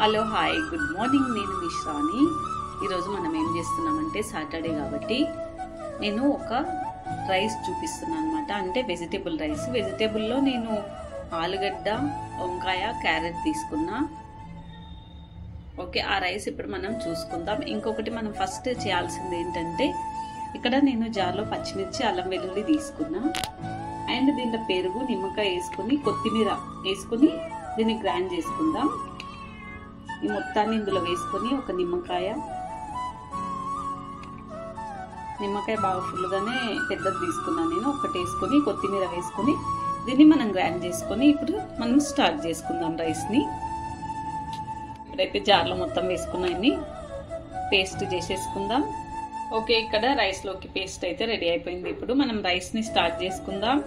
Hello hi good morning, నేను మీ శ్రావణి. ఈరోజు మనం ఏం చేస్తున్నామంటే సాటర్డే కాబట్టి నేను ఒక రైస్ చూపిస్తున్నాను అనమాట. అంటే వెజిటేబుల్ రైస్. వెజిటేబుల్లో నేను ఆలుగడ్డ, వంకాయ, క్యారెట్ తీసుకున్నా. ఓకే, ఆ రైస్ ఇప్పుడు మనం చూసుకుందాం. ఇంకొకటి మనం ఫస్ట్ చేయాల్సింది ఏంటంటే, ఇక్కడ నేను జార్లో పచ్చిమిర్చి, అల్లం వెల్లుల్లి తీసుకున్నా. అండ్ దీంట్లో పెరుగు, నిమ్మకాయ వేసుకుని, కొత్తిమీర వేసుకుని దీన్ని గ్రైండ్ చేసుకుందాం. ఈ మొత్తాన్ని ఇందులో వేసుకొని ఒక నిమ్మకాయ బాగా ఫుల్గానే పెద్దది తీసుకున్నాను నేను. ఒకటి వేసుకొని కొత్తిమీర వేసుకొని దీన్ని మనం గ్రైండ్ చేసుకొని ఇప్పుడు మనం స్టార్ట్ చేసుకుందాం రైస్ని. ఇప్పుడైతే జార్లో మొత్తం వేసుకున్నాయని పేస్ట్ చేసేసుకుందాం. ఓకే, ఇక్కడ రైస్లోకి పేస్ట్ అయితే రెడీ అయిపోయింది. ఇప్పుడు మనం రైస్ని స్టార్ట్ చేసుకుందాం.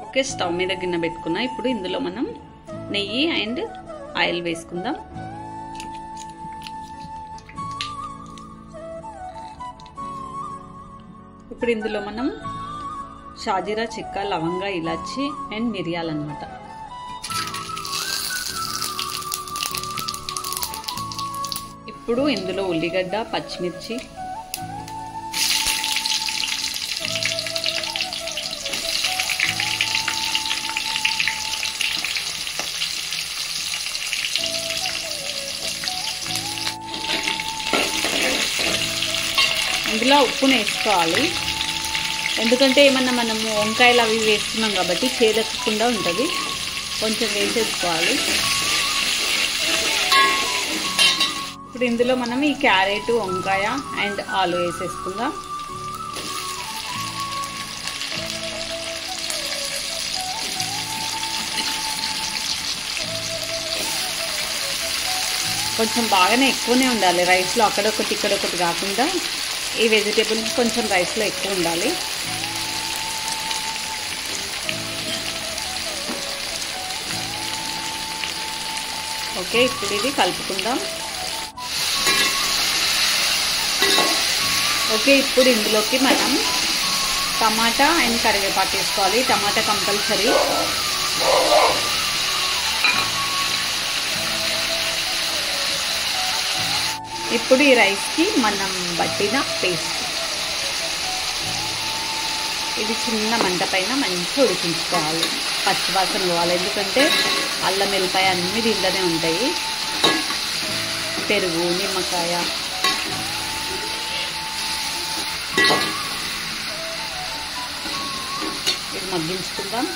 ఓకే, స్టవ్ మీద గిన్నె పెట్టుకున్నా. ఇప్పుడు ఇందులో మనం నెయ్యి అండ్ ఆయిల్ వేసుకుందాం. ఇప్పుడు ఇందులో మనం షాజీరా, చెక్క, లవంగా, ఇలాచి అండ్ మిరియాలు అన్నమాట. ఇప్పుడు ఇందులో ఉల్లిగడ్డ, పచ్చిమిర్చి, ఇందులో ఉప్పును వేసుకోవాలి. ఎందుకంటే ఏమన్నా మనము వంకాయలు అవి వేస్తున్నాం కాబట్టి చేదక్కకుండా ఉంటుంది. కొంచెం వేసేసుకోవాలి. ఇప్పుడు ఇందులో మనం ఈ క్యారెట్, వంకాయ అండ్ ఆలు వేసేసుకుందాం. కొంచెం బాగానే ఎక్కువనే ఉండాలి రైస్లో, అక్కడొకటి ఇక్కడొకటి కాకుండా. ఈ వెజిటేబుల్ కొంచెం రైస్లో ఎక్కువ ఉండాలి. ఓకే, ఇప్పుడు ఇది కలుపుకుందాం. ఓకే, ఇప్పుడు ఇందులోకి మనం టమాటా అండ్ కరివేపాకు వేసుకోవాలి. టమాటా కంపల్సరీ. ఇప్పుడు ఈ రైస్కి మనం పట్టిన పేస్ట్ ఇది చిన్న మంట పైన మంచిగా ఉడికించుకోవాలి. పచ్చివాసన పోవాలి. ఎందుకంటే అల్లం, వెల్లిపాయ అన్నీ దీంట్లోనే ఉంటాయి. పెరుగు, నిమ్మకాయ, ఇది మగ్గించుకుందాం.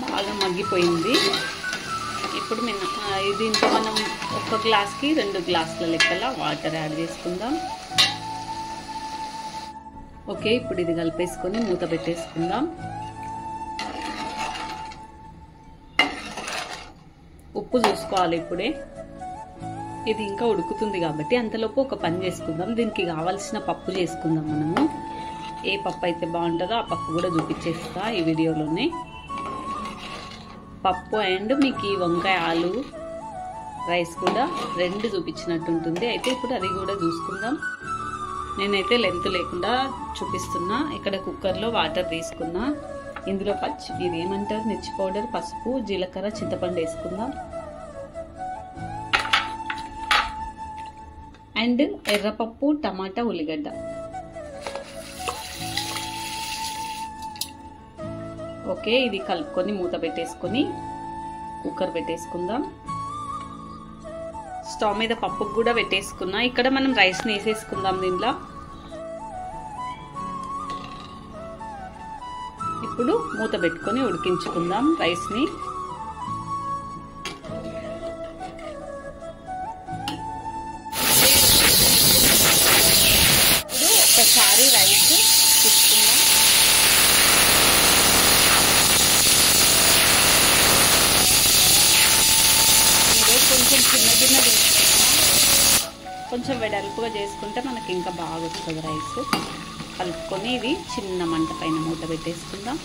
బాగా మగ్గిపోయింది. ఇప్పుడు దీంట్లో మనం ఒక గ్లాస్కి 2 గ్లాసుల లెక్కల వాటర్ యాడ్ చేసుకుందాం. ఓకే, ఇప్పుడు ఇది కలిపేసుకొని మూత పెట్టేసుకుందాం. ఉప్పు చూసుకోవాలి ఇప్పుడే. ఇది ఇంకా ఉడుకుతుంది కాబట్టి అంతలోపు ఒక పని చేసుకుందాం. దీనికి కావాల్సిన పప్పు చేసుకుందాం మనము. ఏ పప్పు అయితే బాగుంటుందో ఆ పప్పు కూడా చూపించేస్తా ఈ వీడియోలోనే. పప్పు అండ్ మీకు ఈ వంకాయ, ఆలు రైస్ కూడా 2 చూపించినట్టు ఉంటుంది. అయితే ఇప్పుడు అది కూడా చూసుకుందాం. నేనైతే లెంత్ లేకుండా చూపిస్తున్నా. ఇక్కడ కుక్కర్లో వాటర్ తీసుకున్నా. ఇందులో ఇది ఏమంటారు, మిర్చి పౌడర్, పసుపు, జీలకర్ర, చింతపండు వేసుకుందాం. అండ్ ఎర్రపప్పు, టమాటా, ఉల్లిగడ్డ. ఓకే, ఇది కలుపుకొని మూత పెట్టేసుకొని కుక్కర్ పెట్టేసుకుందాం. స్టవ్ మీద పప్పు కూడా పెట్టేసుకున్నా. ఇక్కడ మనం రైస్ని వేసేసుకుందాం దీంట్లో. ఇప్పుడు మూత పెట్టుకొని ఉడికించుకుందాం రైస్ని. ఇప్పుడు ఒకసారి రైస్ తీసుకుందాం. కొంచెం చిన్న గిన్నె తీసుకుంటాం. కొంచెం వెడల్పుగా చేసుకుంటే మనకి ఇంకా బాగా వస్తుంది రైస్. కలుపుకొని ఇది చిన్న మంట పైన మూత పెట్టేసుకుందాం.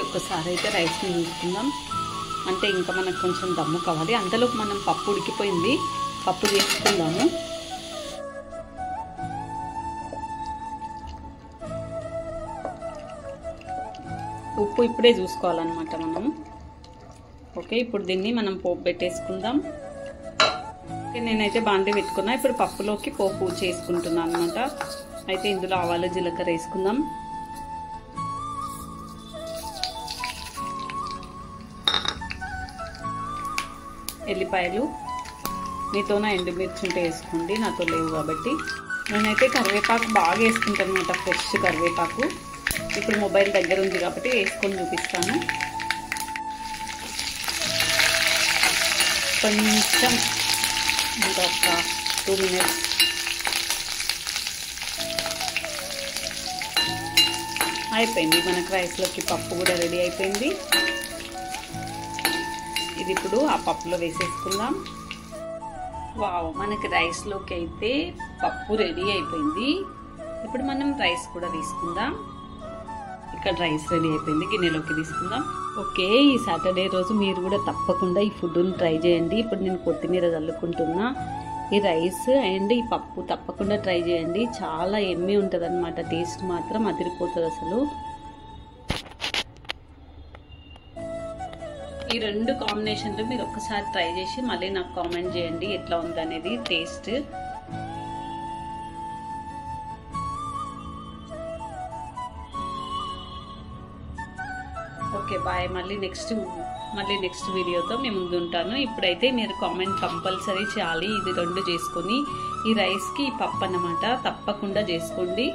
ఒక్కసారి అయితే రైస్ని చూసుకుందాం. అంటే ఇంకా మనకు కొంచెం దమ్ము కావాలి. అంతలోపు మనం పప్పు ఉడికిపోయింది, పప్పు చేసుకుందాము. ఉప్పు ఇప్పుడే చూసుకోవాలన్నమాట మనం. ఓకే, ఇప్పుడు దీన్ని మనం పోపు పెట్టేసుకుందాం. ఓకే, నేనైతే బాండీ పెట్టుకున్నా. ఇప్పుడు పప్పులోకి పోపు చేసుకుంటున్నాను అనమాట. అయితే ఇందులో ఆవాలు జీలకర్ర వేసుకుందాం. ఎల్లిపాయలు, మీతోన ఎండుమిర్చి ఉంటే వేసుకోండి, నాతో లేవు కాబట్టి. నేనైతే కరివేపాకు బాగా వేసుకుంటాను అనమాట, ఫ్రెష్ కరివేపాకు. ఇప్పుడు మొబైల్ దగ్గర ఉంది కాబట్టి వేసుకొని చూపిస్తాను. కొంచెం ఇంకా ఒక 2 minutes. అయిపోయింది, మనకు రైస్లోకి పప్పు కూడా రెడీ అయిపోయింది. ఇది ఇప్పుడు ఆ పప్పులో వేసేసుకుందాం. వావ్, మనకి రైస్లోకి అయితే పప్పు రెడీ అయిపోయింది. ఇప్పుడు మనం రైస్ కూడా తీసుకుందాం. ఇక్కడ రైస్ రెడీ అయిపోయింది, గిన్నెలోకి తీసుకుందాం. ఓకే, ఈ సాటర్డే రోజు మీరు కూడా తప్పకుండా ఈ ఫుడ్ని ట్రై చేయండి. ఇప్పుడు నేను కొత్తిమీర చల్లుకుంటున్నా. ఈ రైస్ అండ్ ఈ పప్పు తప్పకుండా ట్రై చేయండి, చాలా ఎమ్మి ఉంటుంది అనమాట. టేస్ట్ మాత్రం అదిరిపోతుంది అసలు. ఈ 2 కాంబినేషన్లు మీరు ఒక్కసారి ట్రై చేసి మళ్ళీ నాకు కామెంట్ చేయండి ఎట్లా ఉందనేది టేస్ట్. ఓకే బాయ్, మళ్ళీ నెక్స్ట్ వీడియోతో మేము ముందు ఉంటాను. ఇప్పుడైతే మీరు కామెంట్ కంపల్సరీ చేయాలి. ఇది 2 చేసుకొని ఈ రైస్కి ఈ పప్పు అన్నమాట తప్పకుండా చేసుకోండి.